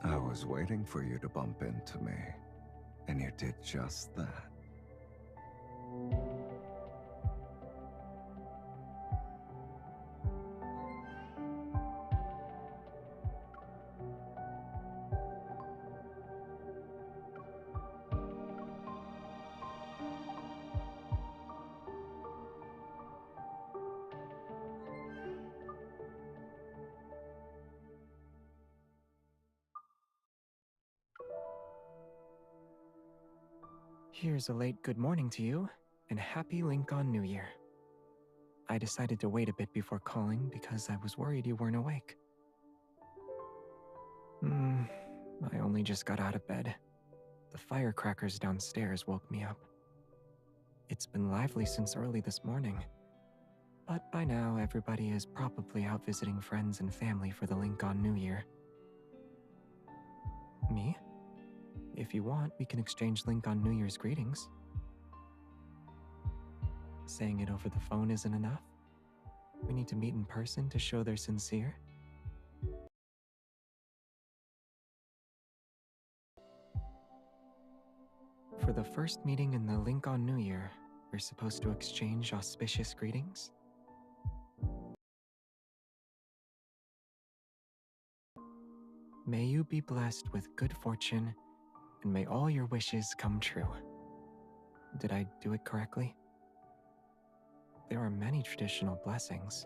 I was waiting for you to bump into me, and you did just that. Here's a late good morning to you, and happy Lincoln New Year. I decided to wait a bit before calling because I was worried you weren't awake. I only just got out of bed. The firecrackers downstairs woke me up. It's been lively since early this morning, but by now everybody is probably out visiting friends and family for the Lincoln New Year. Me? If you want, we can exchange Lincoln New Year's greetings. Saying it over the phone isn't enough. We need to meet in person to show they're sincere. For the first meeting in the Lincoln New Year, we're supposed to exchange auspicious greetings. May you be blessed with good fortune, and may all your wishes come true. Did I do it correctly? There are many traditional blessings,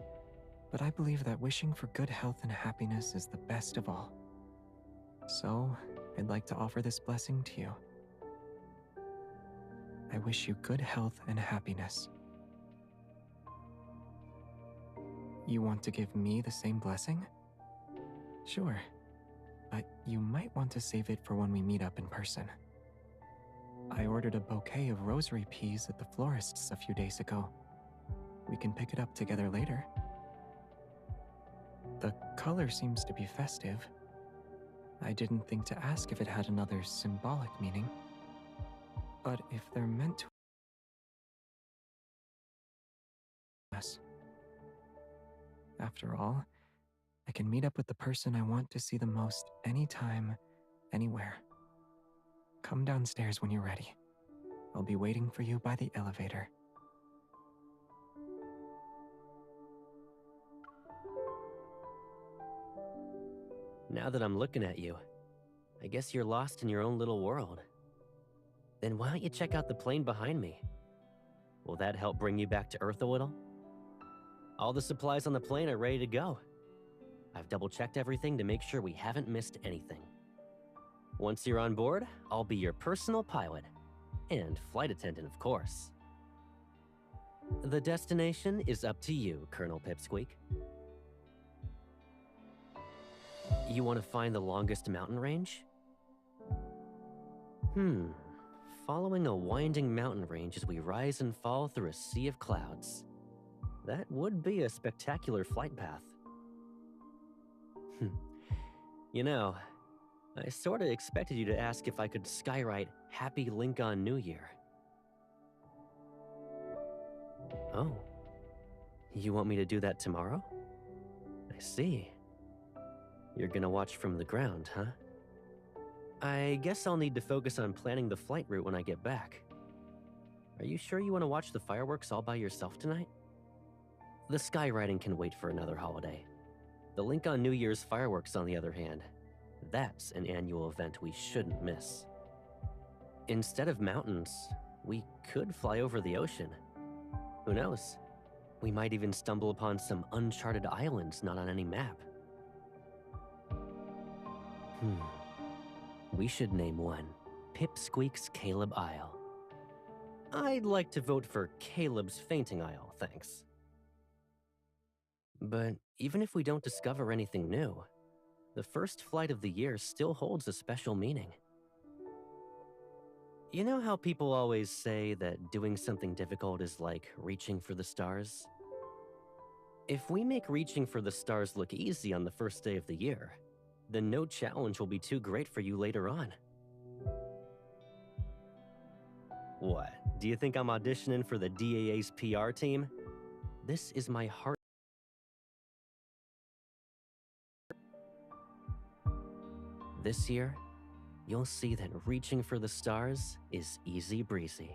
but I believe that wishing for good health and happiness is the best of all. So, I'd like to offer this blessing to you. I wish you good health and happiness. You want to give me the same blessing? Sure, but you might want to save it for when we meet up in person. I ordered a bouquet of rosary peas at the florist's a few days ago. We can pick it up together later. The color seems to be festive. I didn't think to ask if it had another symbolic meaning. But if they're meant to... After all, I can meet up with the person I want to see the most anytime, anywhere. Come downstairs when you're ready. I'll be waiting for you by the elevator. Now that I'm looking at you, I guess you're lost in your own little world. Then why don't you check out the plane behind me? Will that help bring you back to Earth a little? All the supplies on the plane are ready to go. I've double-checked everything to make sure we haven't missed anything. Once you're on board, I'll be your personal pilot. And flight attendant, of course. The destination is up to you, Colonel Pipsqueak. You want to find the longest mountain range? Following a winding mountain range as we rise and fall through a sea of clouds. That would be a spectacular flight path. You know, I sorta expected you to ask if I could skywrite Happy Lincoln New Year. Oh, you want me to do that tomorrow? I see. You're gonna watch from the ground, huh? I guess I'll need to focus on planning the flight route when I get back. Are you sure you want to watch the fireworks all by yourself tonight? The skywriting can wait for another holiday. The Lincoln New Year's fireworks, on the other hand, that's an annual event we shouldn't miss. Instead of mountains, we could fly over the ocean. Who knows? We might even stumble upon some uncharted islands not on any map. We should name one Pipsqueak's Caleb Isle. I'd like to vote for Caleb's Fainting Isle, thanks. But even if we don't discover anything new, the first flight of the year still holds a special meaning. You know how people always say that doing something difficult is like reaching for the stars? If we make reaching for the stars look easy on the first day of the year, then no challenge will be too great for you later on. What? Do you think I'm auditioning for the DAA's PR team? This is my heart. This year, you'll see that reaching for the stars is easy breezy.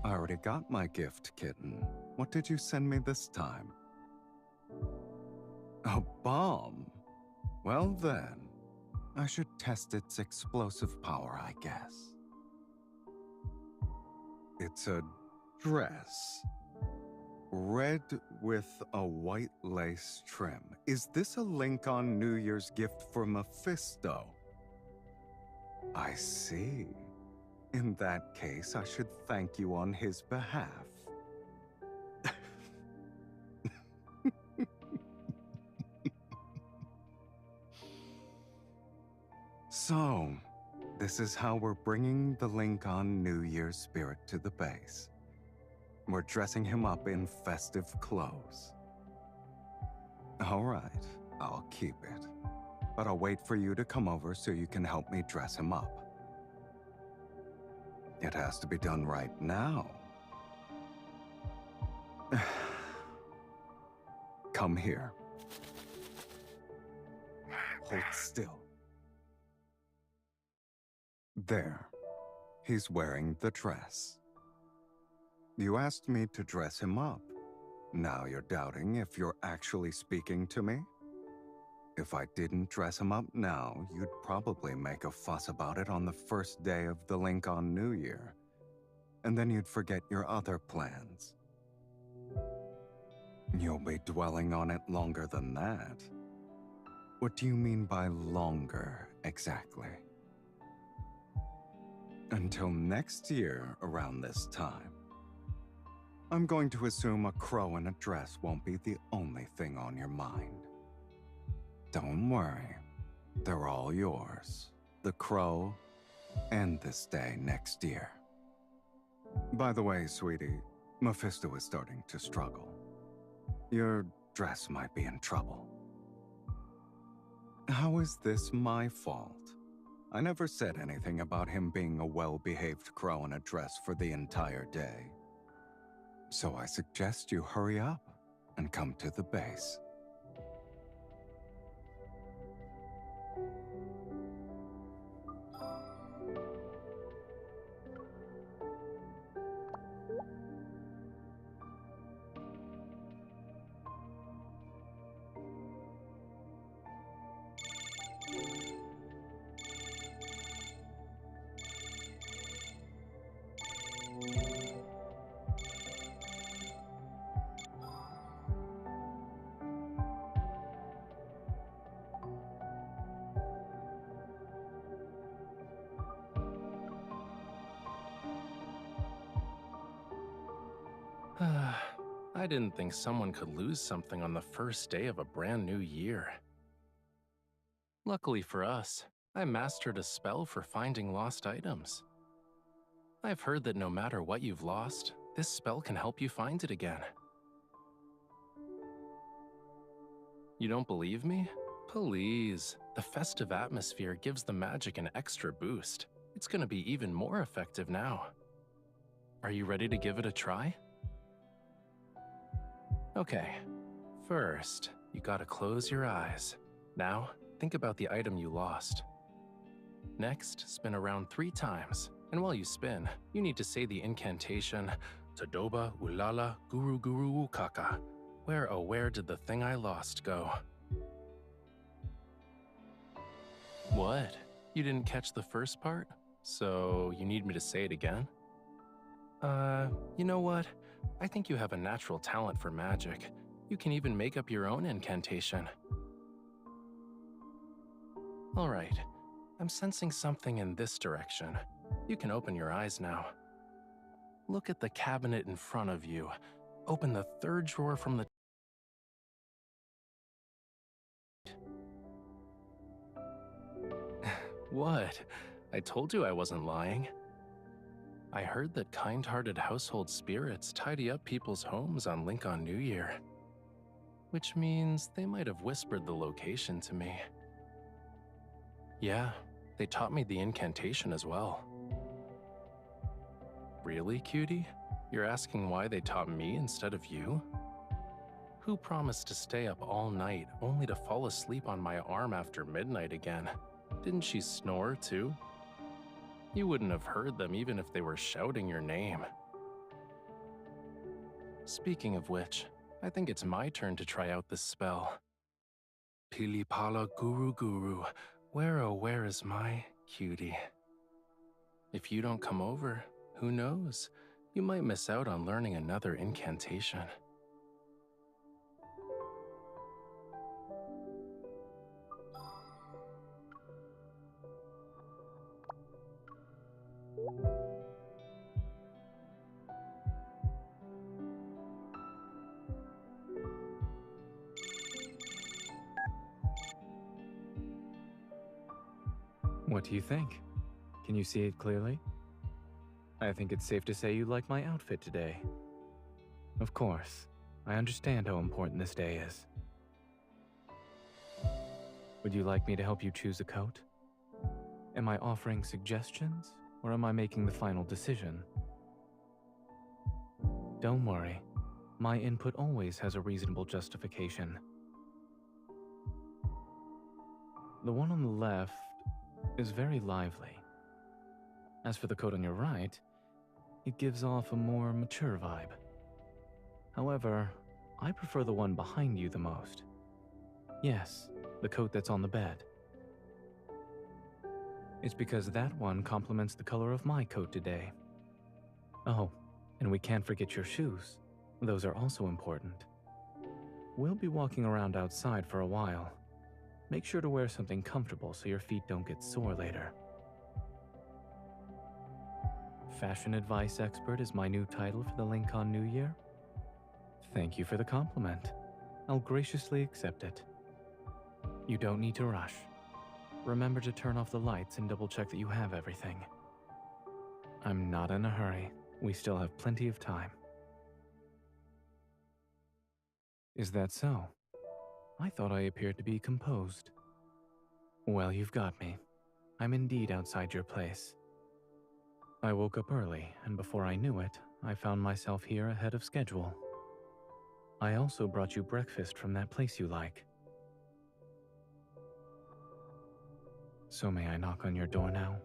I already got my gift, kitten. What did you send me this time? A bomb? Well then, I should test its explosive power, I guess. It's a dress. Red with a white lace trim. Is this a link on New Year's gift for Mephisto? I see. In that case, I should thank you on his behalf. So, this is how we're bringing the link on New Year's spirit to the base. We're dressing him up in festive clothes. All right, I'll keep it. But I'll wait for you to come over so you can help me dress him up. It has to be done right now. Come here. Hold still. There. He's wearing the dress. You asked me to dress him up. Now you're doubting if you're actually speaking to me? If I didn't dress him up now, you'd probably make a fuss about it on the first day of the link on New Year. And then you'd forget your other plans. You'll be dwelling on it longer than that. What do you mean by longer, exactly? Until next year, around this time. I'm going to assume a crow in a dress won't be the only thing on your mind. Don't worry. They're all yours. The crow and this day next year. By the way, sweetie, Mephisto is starting to struggle. Your dress might be in trouble. How is this my fault? I never said anything about him being a well-behaved crow in a dress for the entire day. So I suggest you hurry up and come to the base. I didn't think someone could lose something on the first day of a brand new year. Luckily for us, I mastered a spell for finding lost items. I've heard that no matter what you've lost, this spell can help you find it again. You don't believe me? Please, the festive atmosphere gives the magic an extra boost. It's gonna be even more effective now. Are you ready to give it a try? Okay, first, you gotta close your eyes. Now, think about the item you lost. Next, spin around 3 times, and while you spin, you need to say the incantation, Tadoba Ulala Guru Guru Ukaka, where oh where did the thing I lost go? What? You didn't catch the first part? So you need me to say it again? You know what? I think you have a natural talent for magic. You can even make up your own incantation. Alright, I'm sensing something in this direction. You can open your eyes now. Look at the cabinet in front of you. Open the 3rd drawer from the What? I told you I wasn't lying. I heard that kind-hearted household spirits tidy up people's homes on Link on New Year. Which means they might have whispered the location to me. Yeah, they taught me the incantation as well. Really, cutie? You're asking why they taught me instead of you? Who promised to stay up all night only to fall asleep on my arm after midnight again? Didn't she snore too? You wouldn't have heard them even if they were shouting your name. Speaking of which, I think it's my turn to try out this spell. Pilipala Guru Guru, where oh where is my cutie? If you don't come over, who knows? You might miss out on learning another incantation. What do you think? Can you see it clearly? I think it's safe to say you like my outfit today. Of course, I understand how important this day is. Would you like me to help you choose a coat? Am I offering suggestions, or am I making the final decision? Don't worry, my input always has a reasonable justification. The one on the left is very lively. As for the coat on your right, it gives off a more mature vibe. However, I prefer the one behind you the most. Yes, the coat that's on the bed. It's because that one complements the color of my coat today. Oh, and we can't forget your shoes. Those are also important. We'll be walking around outside for a while. Make sure to wear something comfortable so your feet don't get sore later. Fashion advice expert is my new title for the Lincoln New Year. Thank you for the compliment. I'll graciously accept it. You don't need to rush. Remember to turn off the lights and double check that you have everything. I'm not in a hurry. We still have plenty of time. Is that so? I thought I appeared to be composed. Well, you've got me. I'm indeed outside your place. I woke up early, and before I knew it, I found myself here ahead of schedule. I also brought you breakfast from that place you like. So may I knock on your door now?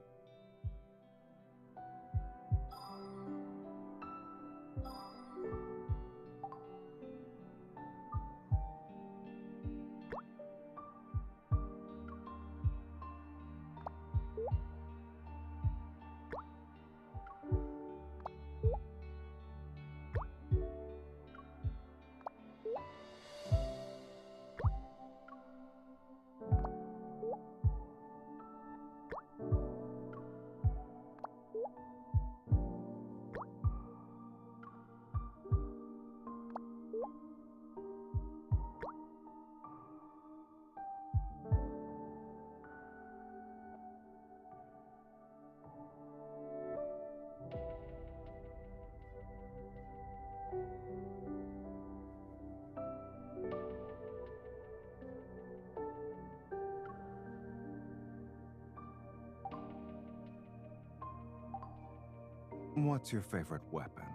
What's your favorite weapon?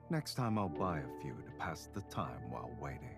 Next time I'll buy a few to pass the time while waiting.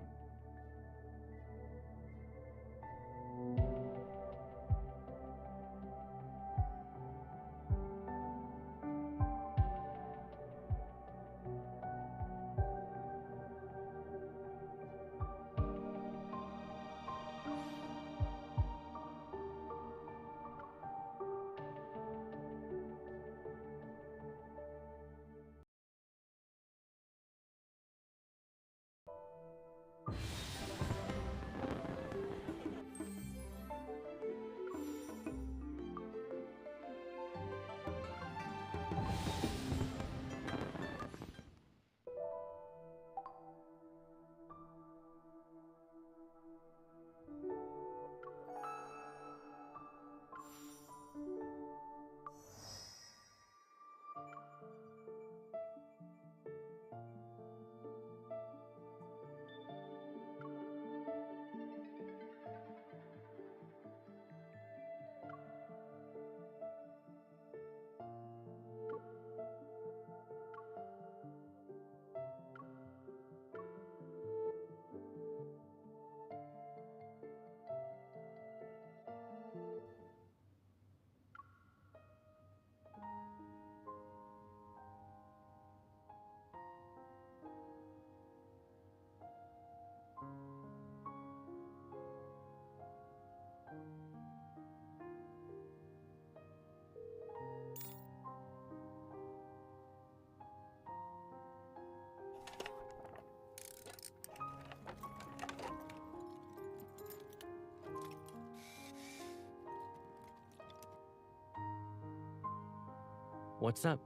What's up?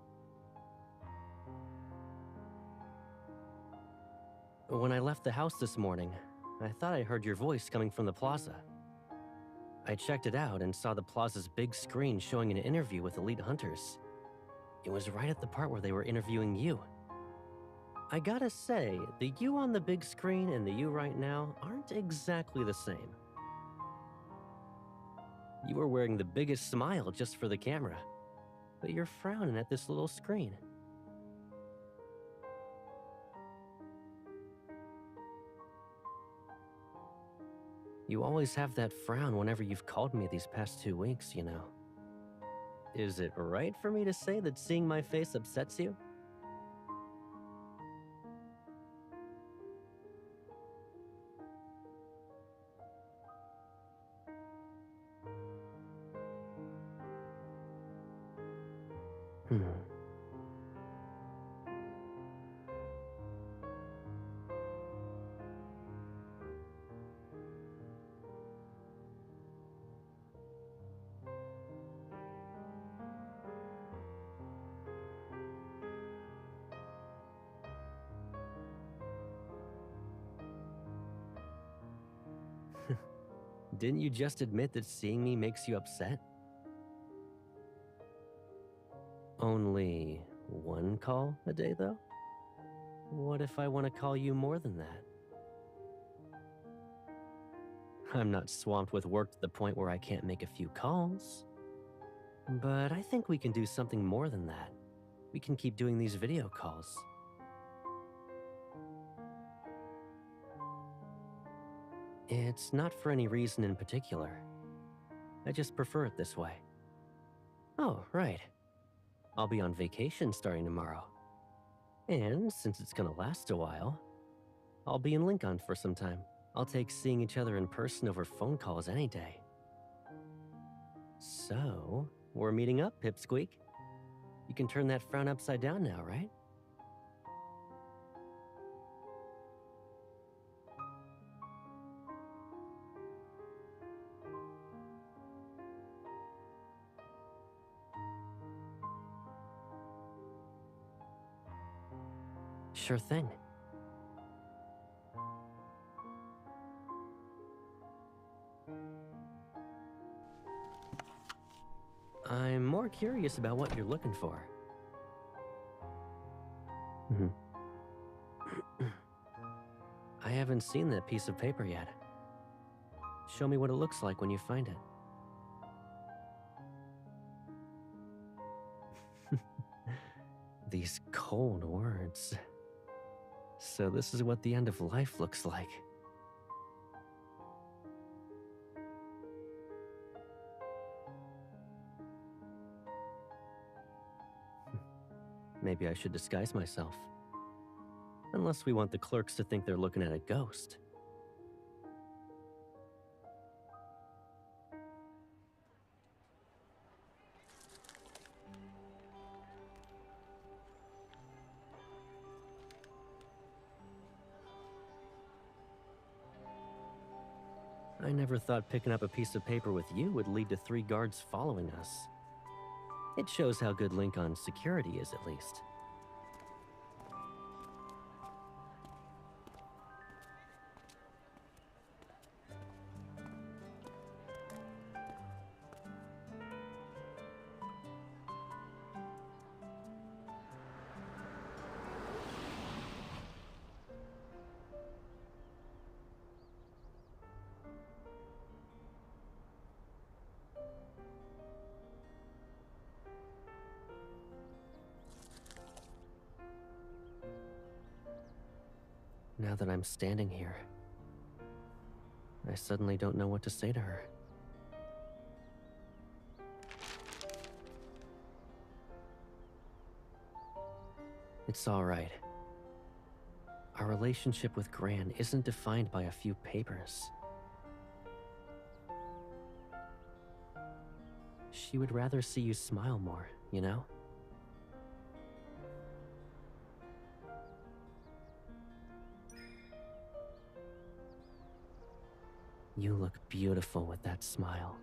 When I left the house this morning, I thought I heard your voice coming from the plaza. I checked it out and saw the plaza's big screen showing an interview with elite hunters. It was right at the part where they were interviewing you. I gotta say, the you on the big screen and the you right now aren't exactly the same. You were wearing the biggest smile just for the camera, but you're frowning at this little screen. You always have that frown whenever you've called me these past 2 weeks, you know. Is it right for me to say that seeing my face upsets you? Didn't you just admit that seeing me makes you upset? Only one call a day, though? What if I want to call you more than that? I'm not swamped with work to the point where I can't make a few calls. But I think we can do something more than that. We can keep doing these video calls. It's not for any reason in particular. I just prefer it this way. Oh, right. I'll be on vacation starting tomorrow. And since it's gonna last a while, I'll be in Lincoln for some time. I'll take seeing each other in person over phone calls any day. So, we're meeting up, Pipsqueak. You can turn that frown upside down now, right? Sure thing. I'm more curious about what you're looking for. I haven't seen that piece of paper yet. Show me what it looks like when you find it. These cold words. So this is what the end of life looks like. Maybe I should disguise myself. Unless we want the clerks to think they're looking at a ghost. I never thought picking up a piece of paper with you would lead to 3 guards following us. It shows how good Lincoln's security is, at least. Now that I'm standing here, I suddenly don't know what to say to her. It's all right. Our relationship with Gran isn't defined by a few papers. She would rather see you smile more, you know? You look beautiful with that smile.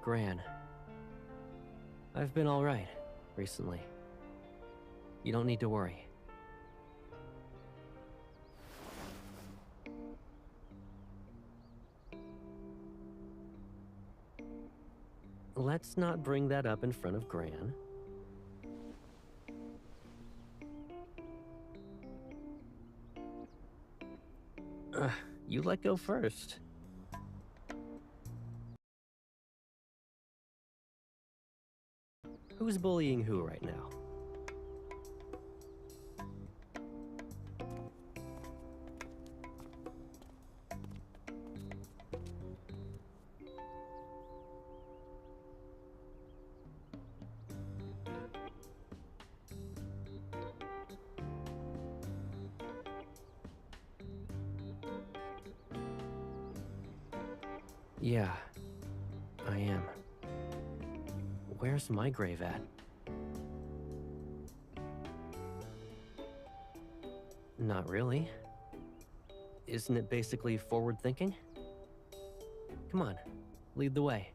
Gran. I've been alright recently. You don't need to worry. Let's not bring that up in front of Gran. You let go first. Who's bullying who right now? Yeah, I am. Where's my grave at? Not really. Isn't it basically forward thinking? Come on, lead the way.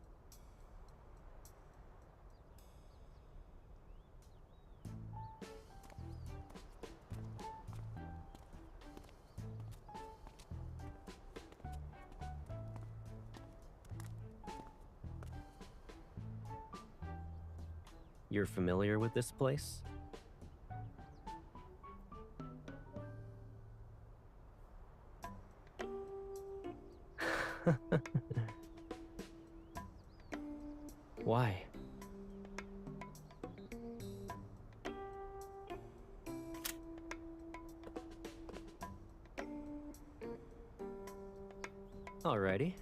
You're familiar with this place? Why? Alrighty,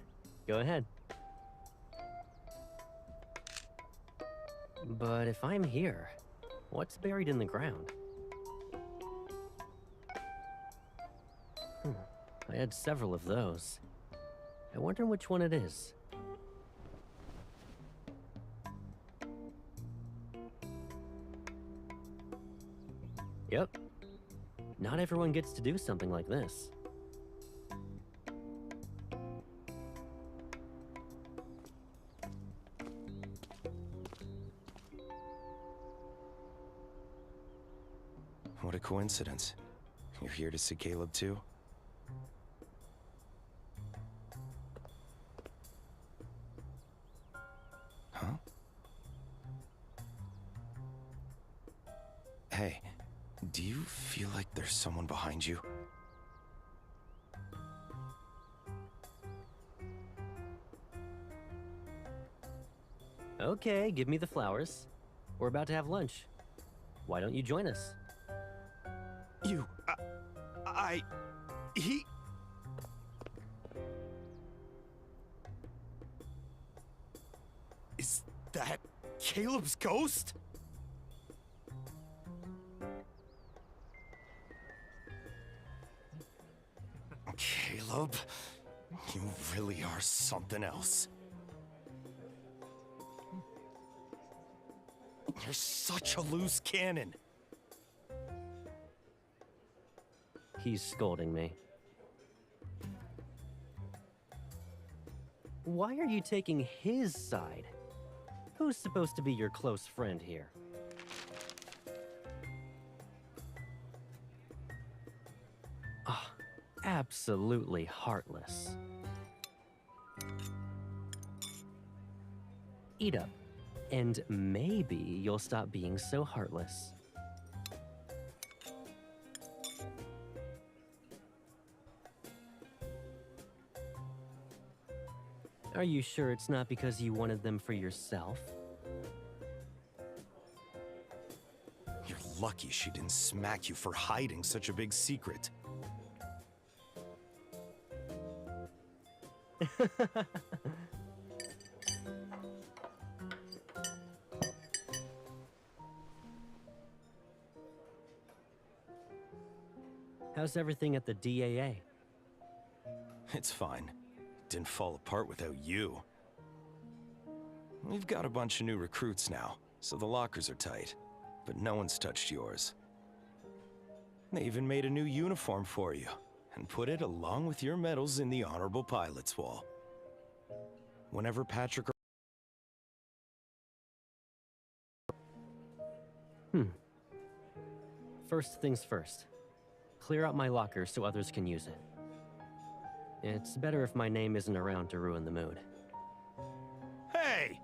go ahead. But if I'm here, what's buried in the ground? I had several of those. I wonder which one it is. Yep. Not everyone gets to do something like this. What a coincidence. You're here to see Caleb too? Huh? Hey, do you feel like there's someone behind you? Okay, give me the flowers. We're about to have lunch. Why don't you join us? He... Is that Caleb's ghost? Caleb, you really are something else. You're such a loose cannon. He's scolding me. Why are you taking his side? Who's supposed to be your close friend here? Ah, absolutely heartless. Eat up, and maybe you'll stop being so heartless. Are you sure it's not because you wanted them for yourself? You're lucky she didn't smack you for hiding such a big secret. How's everything at the DAA? It's fine. Didn't fall apart without you. We've got a bunch of new recruits now, so the lockers are tight, but no one's touched yours. They even made a new uniform for you, and put it along with your medals in the Honorable Pilot's Wall. Whenever Patrick First things first. Clear out my locker so others can use it. It's better if my name isn't around to ruin the mood. Hey!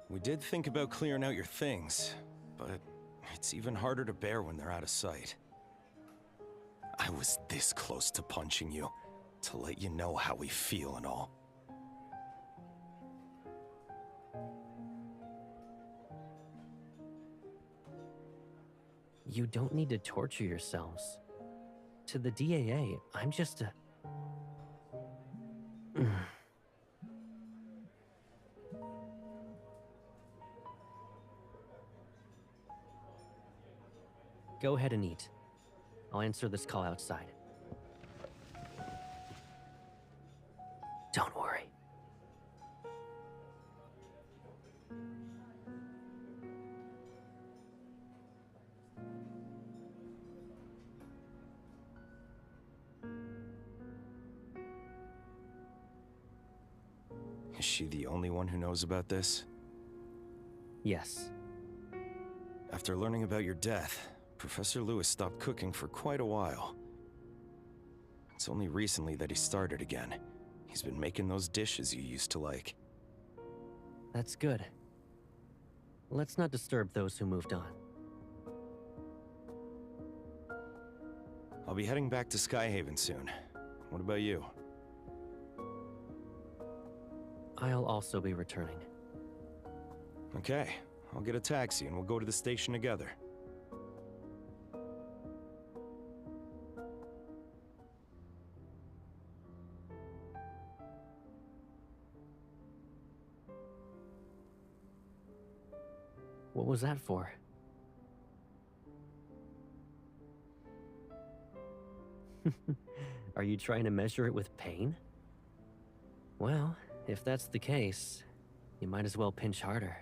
We did think about clearing out your things, but it's even harder to bear when they're out of sight. I was this close to punching you, to let you know how we feel and all. You don't need to torture yourselves. To the DAA, I'm just a... Go ahead and eat. I'll answer this call outside. Don't worry. Is she the only one who knows about this? Yes. After learning about your death, Professor Lewis stopped cooking for quite a while. It's only recently that he started again. He's been making those dishes you used to like. That's good. Let's not disturb those who moved on. I'll be heading back to Skyhaven soon. What about you? I'll also be returning. Okay, I'll get a taxi and we'll go to the station together. What was that for? Are you trying to measure it with pain? Well, if that's the case, you might as well pinch harder.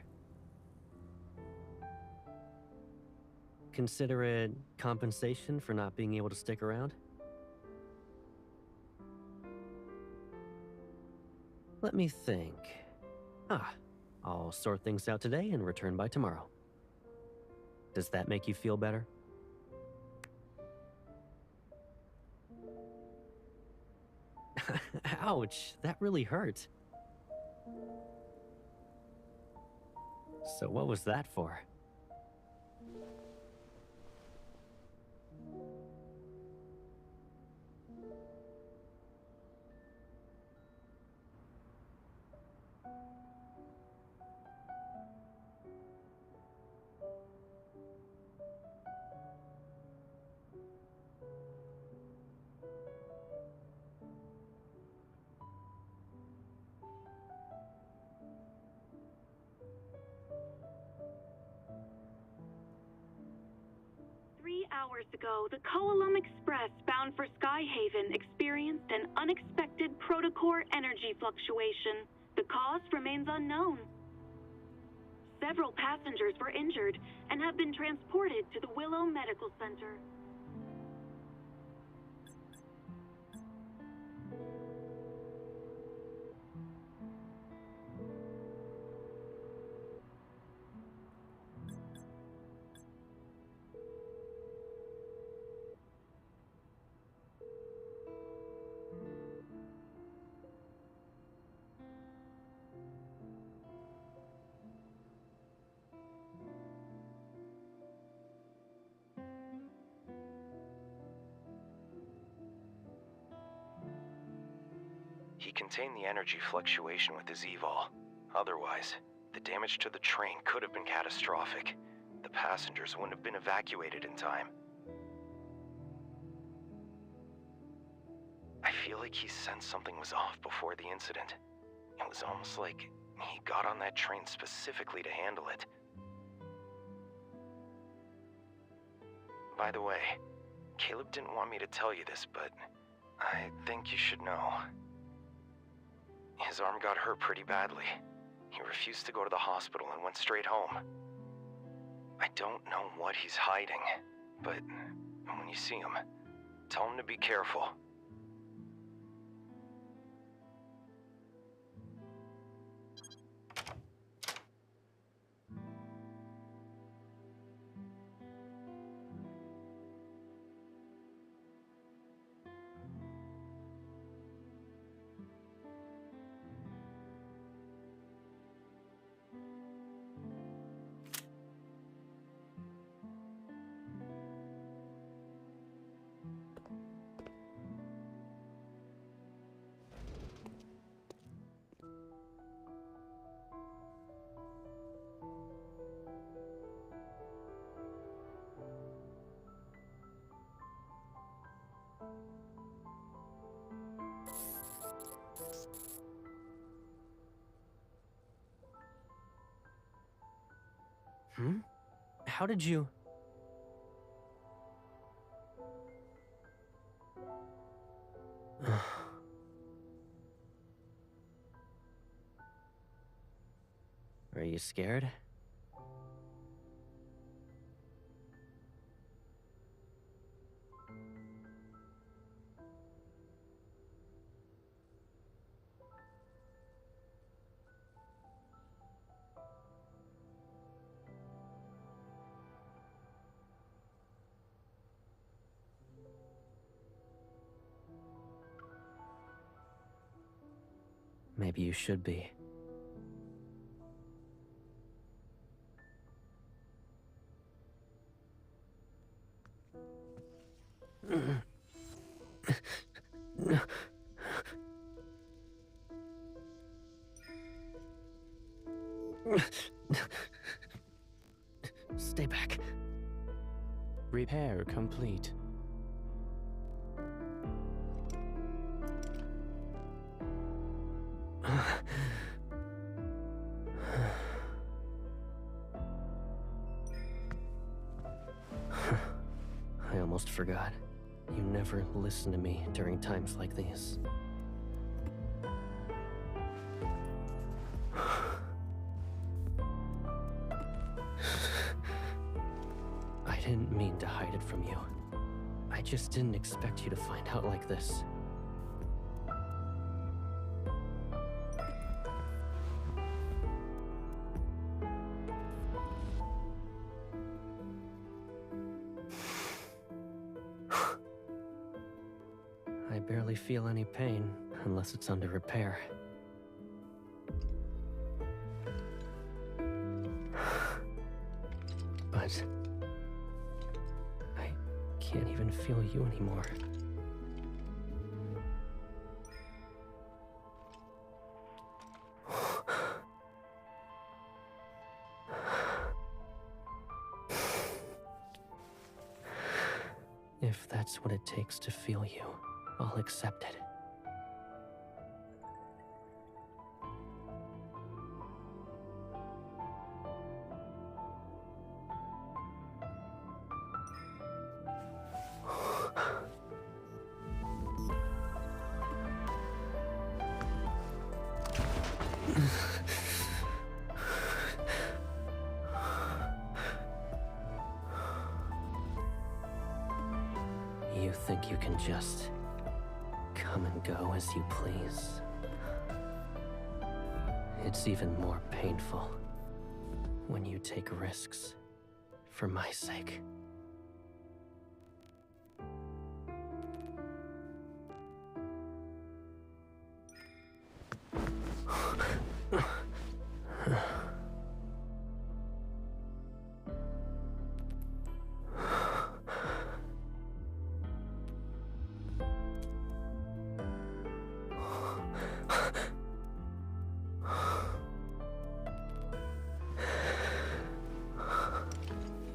Consider it compensation for not being able to stick around? Let me think. I'll sort things out today and return by tomorrow. Does that make you feel better? Ouch, that really hurt. So what was that for? Hours ago, the Koalum Express bound for Skyhaven experienced an unexpected protocore energy fluctuation. The cause remains unknown. Several passengers were injured and have been transported to the Willow Medical Center. He contained the energy fluctuation with his evol. Otherwise, the damage to the train could have been catastrophic. The passengers wouldn't have been evacuated in time. I feel like he sensed something was off before the incident. It was almost like he got on that train specifically to handle it. By the way, Caleb didn't want me to tell you this, but I think you should know. His arm got hurt pretty badly. He refused to go to the hospital and went straight home. I don't know what he's hiding, but when you see him, tell him to be careful. Hmm? How did you... Are you scared? Maybe you should be. Stay back. Repair complete. I almost forgot. You never listen to me during times like these. I didn't mean to hide it from you. I just didn't expect you to find out like this. I barely feel any pain unless it's under repair. But I can't even feel you anymore. If that's what it takes to feel you, I'll accept it. You think you can just come and go as you please? It's even more painful when you take risks for my sake.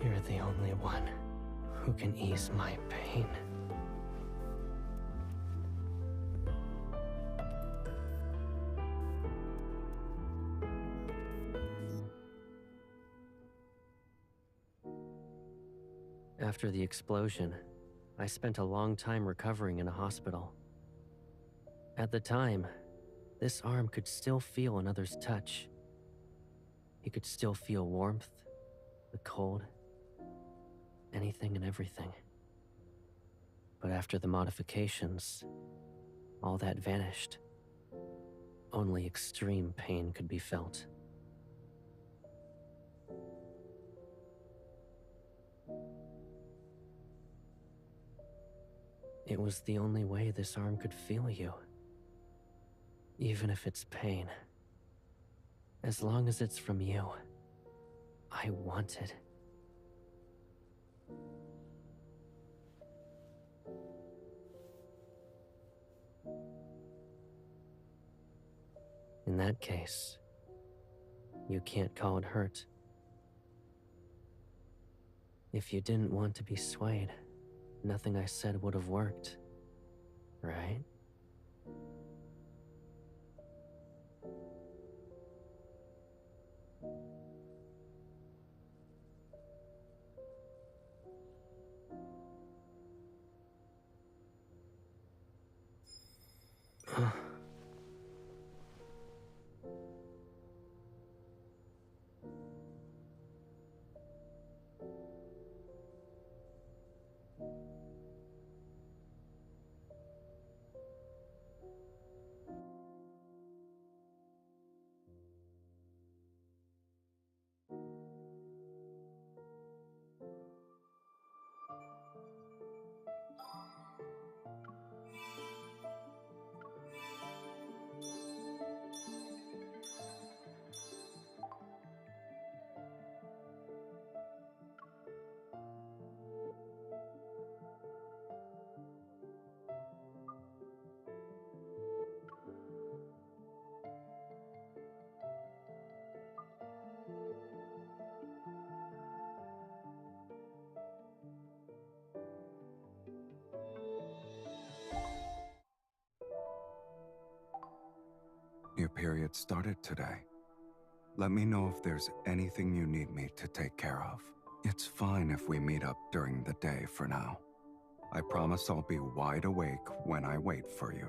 You're the only one who can ease my pain. After the explosion, I spent a long time recovering in a hospital. At the time, this arm could still feel another's touch. He could still feel warmth, the cold, anything and everything. But after the modifications, all that vanished. Only extreme pain could be felt. It was the only way this arm could feel you. Even if it's pain. As long as it's from you. I want it. In that case, you can't call it hurt. If you didn't want to be swayed, nothing I said would have worked. right? Your period started today. Let me know if there's anything you need me to take care of. It's fine if we meet up during the day for now. I promise I'll be wide awake when I wait for you.